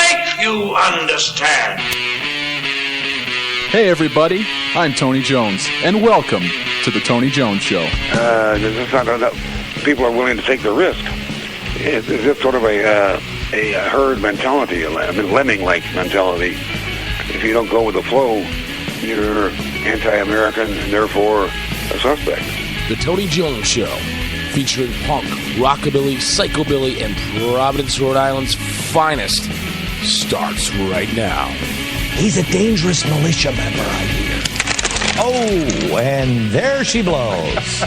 make you understand. Hey everybody, I'm Tony Jones, and welcome to the Tony Jones Show. People are willing to take the risk. It's sort of a herd mentality, a lemming-like mentality. If you don't go with the flow, you're anti-American and therefore a suspect. The Tony Jones Show, featuring punk, rockabilly, psychobilly, and Providence, Rhode Island's finest, starts right now. He's a dangerous militia member, I hear. Oh, and there she blows.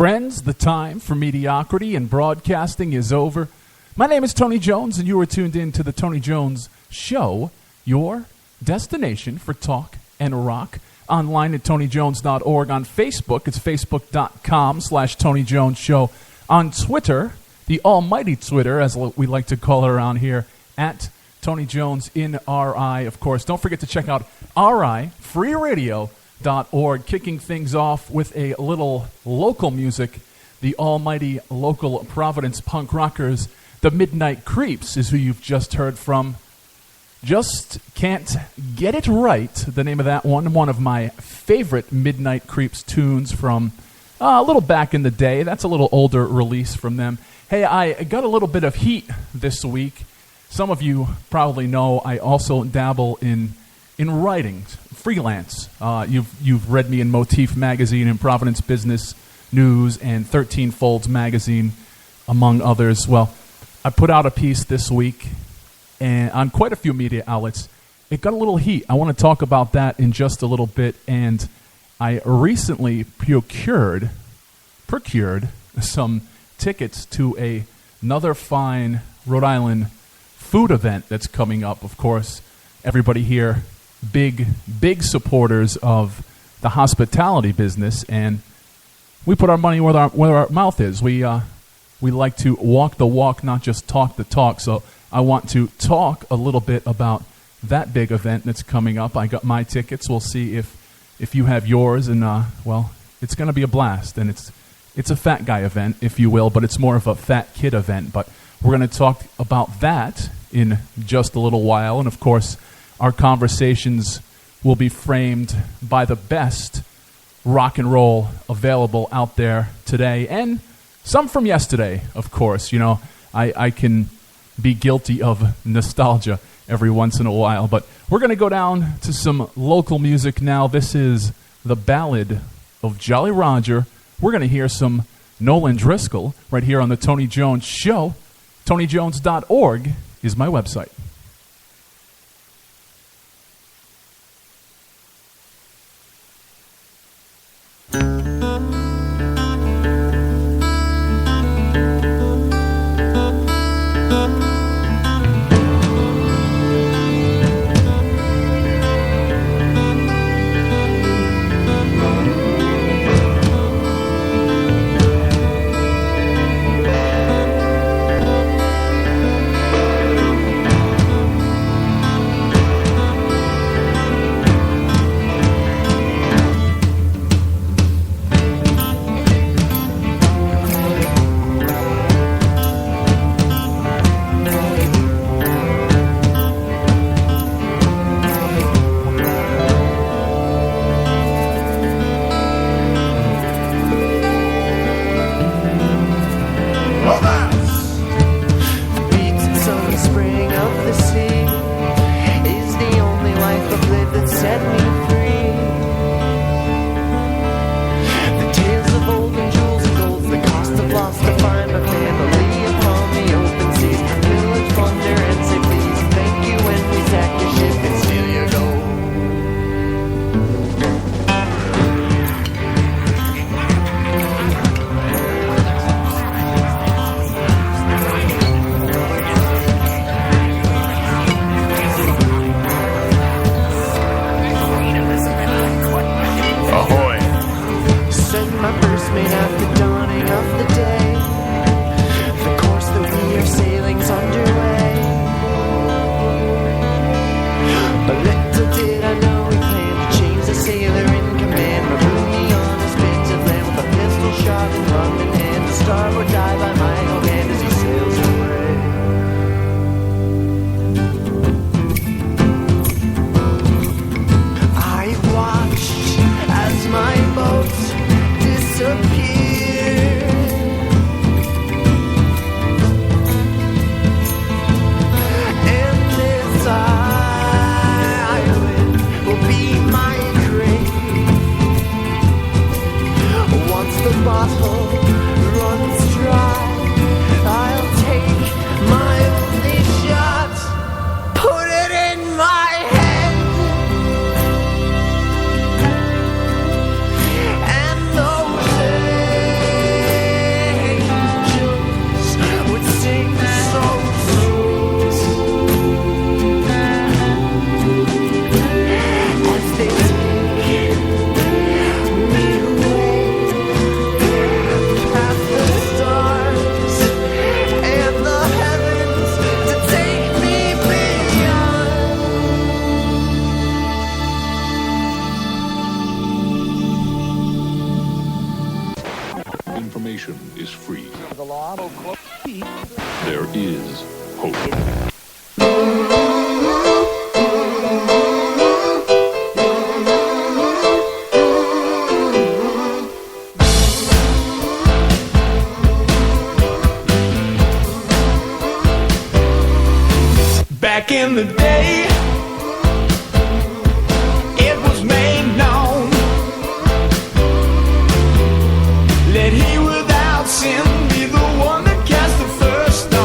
Friends, the time for mediocrity and broadcasting is over. My name is Tony Jones, and you are tuned in to the Tony Jones Show, your destination for talk and rock. Online at TonyJones.org. On Facebook, it's Facebook.com/Tony Jones Show. On Twitter, the almighty Twitter, as we like to call it around here, at Tony Jones in RI, of course. Don't forget to check out RI, freeradio.org, kicking things off with a little local music. The almighty local Providence punk rockers, the Midnight Creeps, is who you've just heard from. Just Can't Get It Right, the name of that one of my favorite Midnight Creeps tunes from a little back in the day. That's a little older release from them. Hey, I got a little bit of heat this week. Some of you probably know I also dabble in writing, freelance. You've read me in Motif Magazine and Providence Business News and 13 Folds Magazine, among others. Well, I put out a piece this week and on quite a few media outlets. It got a little heat. I want to talk about that in just a little bit. And I recently procured some tickets to another fine Rhode Island food event that's coming up. Of course, everybody here, big supporters of the hospitality business, and we put our money where our mouth is. We like to walk the walk, not just talk the talk. So I want to talk a little bit about that big event that's coming up. I got my tickets. We'll see if you have yours, and well, it's going to be a blast. And it's a fat guy event, if you will, but it's more of a fat kid event. But we're going to talk about that in just a little while, and of course, our conversations will be framed by the best rock and roll available out there today, and some from yesterday, of course. You know, I can be guilty of nostalgia every once in a while, but we're going to go down to some local music now. This is the Ballad of Jolly Roger. We're going to hear some Nolan Driscoll right here on the Tony Jones Show. TonyJones.org is my website. There is hope. Back in the day, it was made known. Let he without sin be the one that cast the first stone.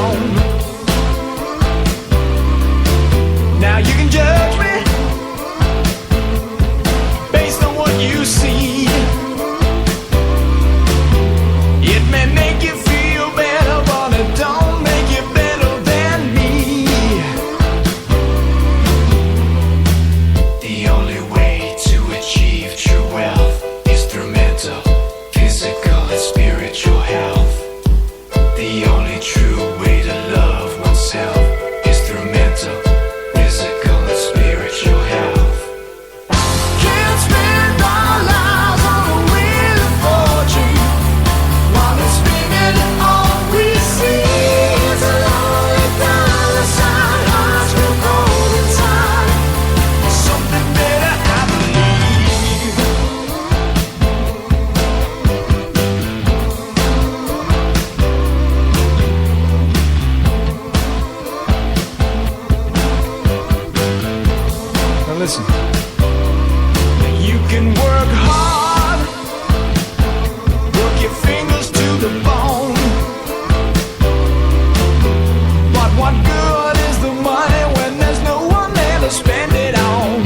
Listen. You can work hard, work your fingers to the bone. But what good is the money when there's no one there to spend it on?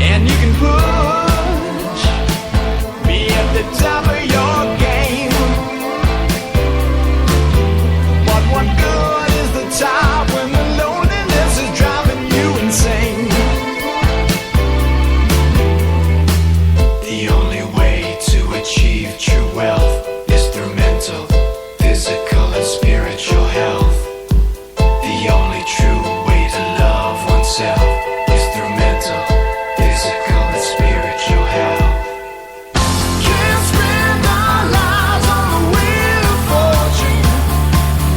And you can push, be at the top of your game. But what good is the top when the loneliness is driving you insane? The only way to achieve true wealth is through mental, physical, and spiritual health. The only true way to love oneself is through mental, physical, and spiritual health. Can't spend our lives on the wheel of fortune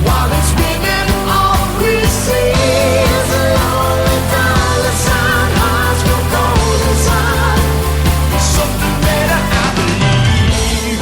while it's spinning. All we see is a lonely dollar sign, hearts go cold inside. Something better, I believe.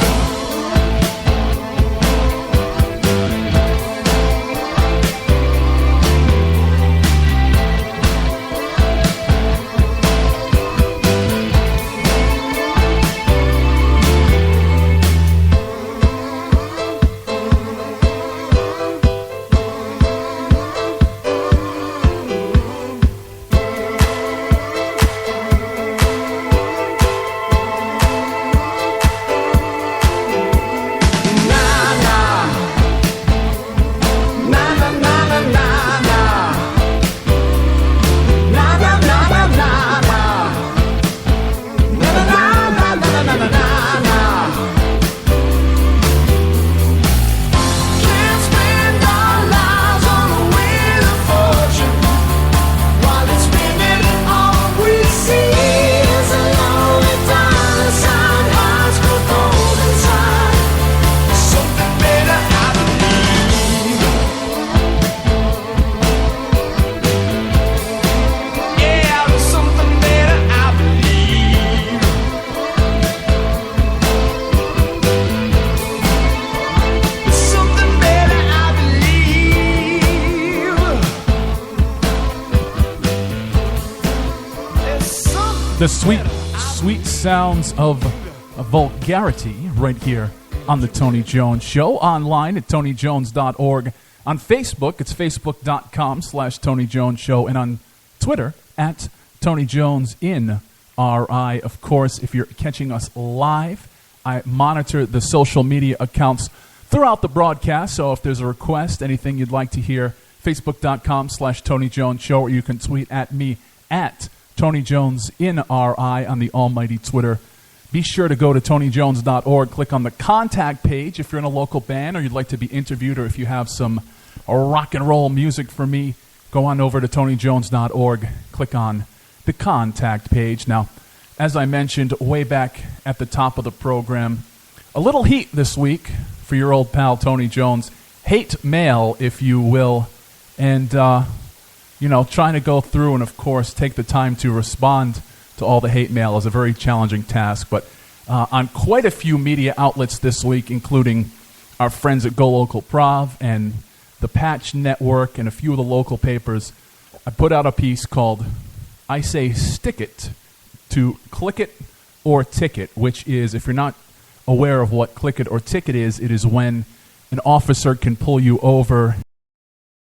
Can't spend our lives on the wheel of fortune while it's spinning. All we see is a lonely dollar sign, hearts go cold inside. Something better, I believe. Yeah, there's something better, I believe. There's something better, I believe. There's something The sweet sounds of vulgarity right here on the Tony Jones Show. Online at TonyJones.org. On Facebook, it's Facebook.com/Tony Jones Show. And on Twitter, at Tony Jones in RI. Of course, if you're catching us live, I monitor the social media accounts throughout the broadcast. So if there's a request, anything you'd like to hear, Facebook.com/Tony Jones Show, or you can tweet at me at Tony Jones in RI on the almighty Twitter. Be sure to go to TonyJones.org, click on the contact page if you're in a local band or you'd like to be interviewed, or if you have some rock and roll music for me, go on over to TonyJones.org, click on the contact page. Now, as I mentioned way back at the top of the program, a little heat this week for your old pal Tony Jones. Hate mail, if you will, and trying to go through and, of course, take the time to respond to all the hate mail is a very challenging task. But on quite a few media outlets this week, including our friends at Go Local Prov and the Patch Network and a few of the local papers, I put out a piece called I Say Stick It to Click It or Ticket, which is, if you're not aware of what Click It or Ticket is, it is when an officer can pull you over